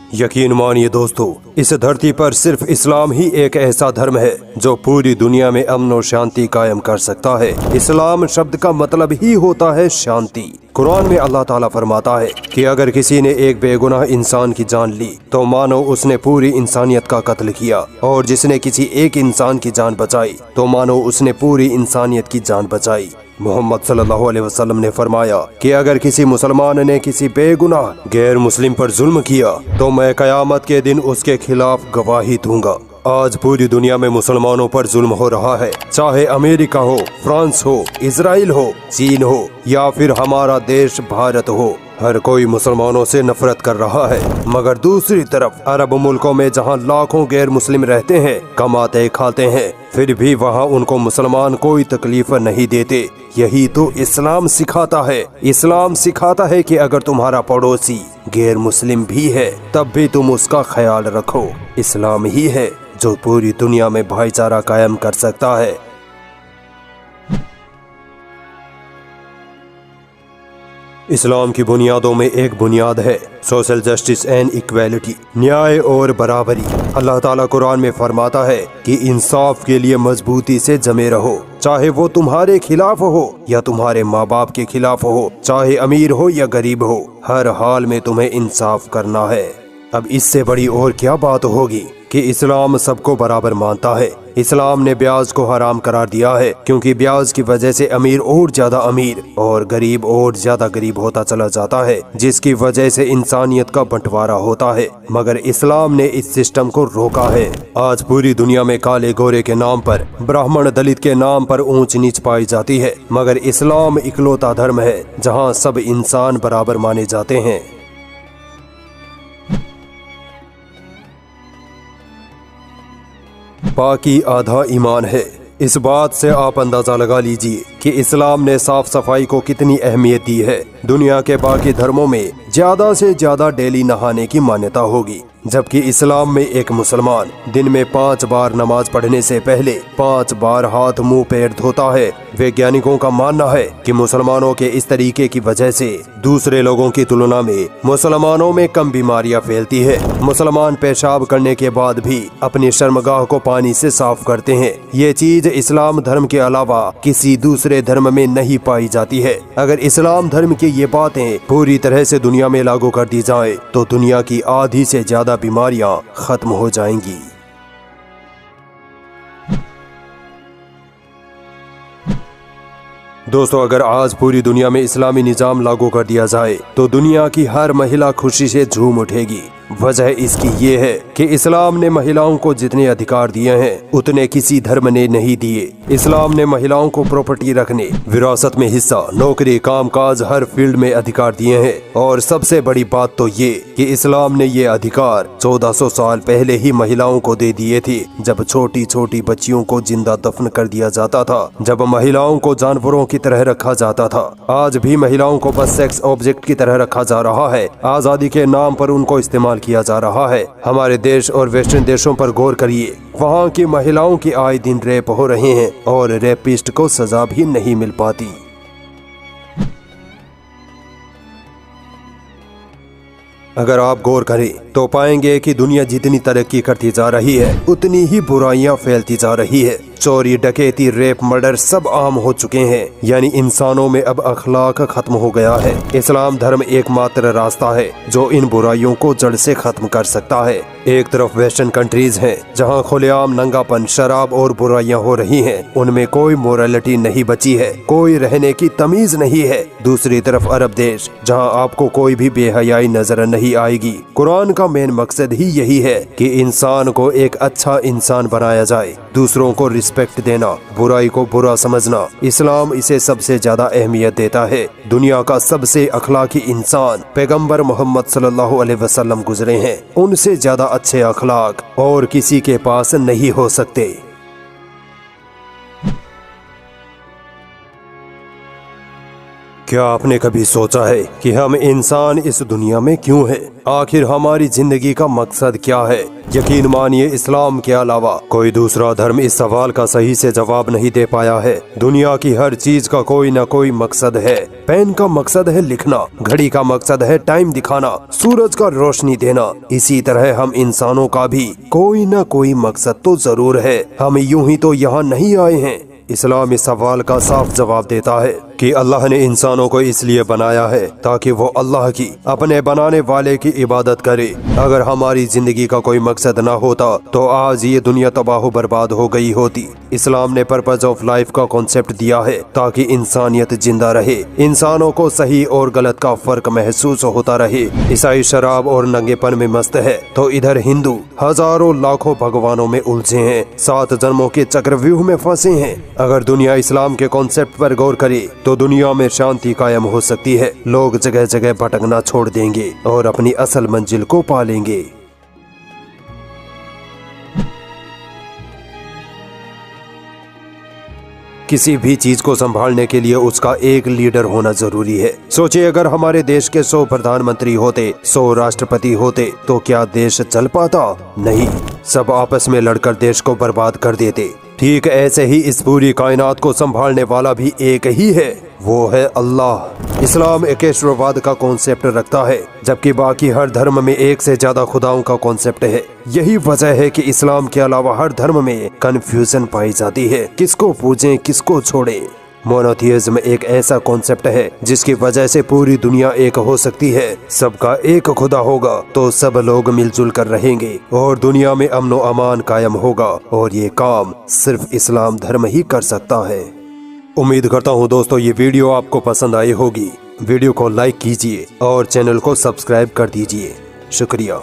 यकीन मानिए दोस्तों, इस धरती पर सिर्फ इस्लाम ही एक ऐसा धर्म है जो पूरी दुनिया में अमन और शांति कायम कर सकता है। इस्लाम शब्द का मतलब ही होता है शांति। कुरान में अल्लाह ताला फरमाता है कि अगर किसी ने एक बेगुनाह इंसान की जान ली तो मानो उसने पूरी इंसानियत का कत्ल किया, और जिसने किसी एक इंसान की जान बचाई तो मानो उसने पूरी इंसानियत की जान बचाई। मोहम्मद सल्लल्लाहु अलैहि वसल्लम ने फरमाया कि अगर किसी मुसलमान ने किसी बेगुनाह गैर मुस्लिम पर जुल्म किया तो मैं कयामत के दिन उसके खिलाफ गवाही दूंगा। आज पूरी दुनिया में मुसलमानों पर जुल्म हो रहा है, चाहे अमेरिका हो, फ्रांस हो, इजराइल हो, चीन हो या फिर हमारा देश भारत हो। हर कोई मुसलमानों से नफरत कर रहा है, मगर दूसरी तरफ अरब मुल्कों में जहां लाखों गैर मुस्लिम रहते हैं, कमाते खाते हैं, फिर भी वहां उनको मुसलमान कोई तकलीफ नहीं देते। यही तो इस्लाम सिखाता है। इस्लाम सिखाता है कि अगर तुम्हारा पड़ोसी गैर मुस्लिम भी है तब भी तुम उसका ख्याल रखो। इस्लाम ही है जो पूरी दुनिया में भाईचारा कायम कर सकता है। इस्लाम की बुनियादों में एक बुनियाद है सोशल जस्टिस एंड इक्वालिटी, न्याय और बराबरी। अल्लाह ताला कुरान में फरमाता है कि इंसाफ के लिए मजबूती से जमे रहो, चाहे वो तुम्हारे खिलाफ हो या तुम्हारे माँ बाप के खिलाफ हो, चाहे अमीर हो या गरीब हो, हर हाल में तुम्हें इंसाफ करना है। अब इससे बड़ी और क्या बात होगी कि इस्लाम सबको बराबर मानता है। इस्लाम ने ब्याज को हराम करार दिया है, क्योंकि ब्याज की वजह से अमीर और ज्यादा अमीर और गरीब और ज्यादा गरीब होता चला जाता है, जिसकी वजह से इंसानियत का बंटवारा होता है। मगर इस्लाम ने इस सिस्टम को रोका है। आज पूरी दुनिया में काले गोरे के नाम पर, ब्राह्मण दलित के नाम पर ऊंच नीच पाई जाती है, मगर इस्लाम इकलौता धर्म है जहाँ सब इंसान बराबर माने जाते हैं। पाकी आधा ईमान है। इस बात से आप अंदाजा लगा लीजिए कि इस्लाम ने साफ सफाई को कितनी अहमियत दी है। दुनिया के बाकी धर्मों में ज्यादा से ज्यादा डेली नहाने की मान्यता होगी, जबकि इस्लाम में एक मुसलमान दिन में 5 बार नमाज पढ़ने से पहले 5 बार हाथ मुंह पैर धोता है। वैज्ञानिकों का मानना है कि मुसलमानों के इस तरीके की वजह से दूसरे लोगों की तुलना में मुसलमानों में कम बीमारियां फैलती है। मुसलमान पेशाब करने के बाद भी अपनी शर्मगाह को पानी से साफ करते हैं। ये चीज इस्लाम धर्म के अलावा किसी दूसरे धर्म में नहीं पाई जाती है। अगर इस्लाम धर्म की ये बातें पूरी तरह से दुनिया में लागू कर दी जाए तो दुनिया की आधी से ज्यादा बीमारियां खत्म हो जाएंगी। दोस्तों, अगर आज पूरी दुनिया में इस्लामी निजाम लागू कर दिया जाए तो दुनिया की हर महिला खुशी से झूम उठेगी। वजह इसकी ये है कि इस्लाम ने महिलाओं को जितने अधिकार दिए हैं उतने किसी धर्म ने नहीं दिए। इस्लाम ने महिलाओं को प्रॉपर्टी रखने, विरासत में हिस्सा, नौकरी, कामकाज, हर फील्ड में अधिकार दिए हैं। और सबसे बड़ी बात तो ये कि इस्लाम ने ये अधिकार 1400 साल पहले ही महिलाओं को दे दिए थे, जब छोटी छोटी बच्चियों को जिंदा दफन कर दिया जाता था, जब महिलाओं को जानवरों की तरह रखा जाता था। आज भी महिलाओं को बस सेक्स ऑब्जेक्ट की तरह रखा जा रहा है। आजादी के नाम पर उनको इस्तेमाल किया जा रहा है। हमारे देश और वेस्टर्न देशों पर गौर करिए, वहाँ की महिलाओं की आए दिन रेप हो रहे हैं और रेपिस्ट को सजा भी नहीं मिल पाती। अगर आप गौर करें तो पाएंगे कि दुनिया जितनी तरक्की करती जा रही है उतनी ही बुराइयां फैलती जा रही है। चोरी, डकैती, रेप, मर्डर सब आम हो चुके हैं। यानी इंसानों में अब अखलाक खत्म हो गया है। इस्लाम धर्म एकमात्र रास्ता है जो इन बुराइयों को जड़ से खत्म कर सकता है। एक तरफ वेस्टर्न कंट्रीज हैं जहां खुलेआम नंगापन, शराब और बुराइयां हो रही हैं, उनमें कोई मोरालिटी नहीं बची है, कोई रहने की तमीज नहीं है। दूसरी तरफ अरब देश जहां आपको कोई भी बेहयाई नजर नहीं आएगी। कुरान का मेन मकसद ही यही है कि इंसान को एक अच्छा इंसान बनाया जाए, दूसरों को रिस्पेक्ट देना, बुराई को बुरा समझना। इस्लाम इसे सबसे ज्यादा अहमियत देता है। दुनिया का सबसे अखलाकी इंसान पैगंबर मोहम्मद सल्लल्लाहु अलैहि वसल्लम गुजरे हैं। उनसे ज्यादा अच्छे अखलाक और किसी के पास नहीं हो सकते। क्या आपने कभी सोचा है कि हम इंसान इस दुनिया में क्यों हैं? आखिर हमारी जिंदगी का मकसद क्या है? यकीन मानिए, इस्लाम के अलावा कोई दूसरा धर्म इस सवाल का सही से जवाब नहीं दे पाया है। दुनिया की हर चीज का कोई न कोई मकसद है। पेन का मकसद है लिखना, घड़ी का मकसद है टाइम दिखाना, सूरज का रोशनी देना। इसी तरह हम इंसानों का भी कोई न कोई मकसद तो जरूर है। हम यूं ही तो यहाँ नहीं आए हैं। इस्लाम इस सवाल का साफ जवाब देता है कि अल्लाह ने इंसानों को इसलिए बनाया है ताकि वो अल्लाह की, अपने बनाने वाले की इबादत करे। अगर हमारी जिंदगी का कोई मकसद ना होता तो आज ये दुनिया तबाह बर्बाद हो गई होती। इस्लाम ने पर्पज ऑफ लाइफ का कॉन्सेप्ट दिया है ताकि इंसानियत जिंदा रहे, इंसानों को सही और गलत का फर्क महसूस होता रहे। ईसाई शराब और नंगेपन में मस्त है तो इधर हिंदू हजारों लाखों भगवानों में उलझे हैं, 7 जन्मों के चक्रव्यूह में फंसे हैं। अगर दुनिया इस्लाम के कॉन्सेप्ट पर गौर करे तो दुनिया में शांति कायम हो सकती है। लोग जगह जगह भटकना छोड़ देंगे और अपनी असल मंजिल को पालेंगे। किसी भी चीज को संभालने के लिए उसका एक लीडर होना जरूरी है। सोचिए, अगर हमारे देश के 100 प्रधानमंत्री होते, 100 राष्ट्रपति होते तो क्या देश चल पाता? नहीं, सब आपस में लड़कर देश को बर्बाद कर देते। ठीक ऐसे ही इस पूरी कायनात को संभालने वाला भी एक ही है, वो है अल्लाह। इस्लाम एकेश्वरवाद का कॉन्सेप्ट रखता है जबकि बाकी हर धर्म में एक से ज्यादा खुदाओं का कॉन्सेप्ट है। यही वजह है कि इस्लाम के अलावा हर धर्म में कंफ्यूजन पाई जाती है, किसको पूजें किसको छोड़ें। मोनोथियज्म एक ऐसा कॉन्सेप्ट है जिसकी वजह से पूरी दुनिया एक हो सकती है। सबका एक खुदा होगा तो सब लोग मिलजुल कर रहेंगे और दुनिया में अमन व अमान कायम होगा, और ये काम सिर्फ इस्लाम धर्म ही कर सकता है। उम्मीद करता हूँ दोस्तों ये वीडियो आपको पसंद आई होगी। वीडियो को लाइक कीजिए और चैनल को सब्सक्राइब कर दीजिए। शुक्रिया।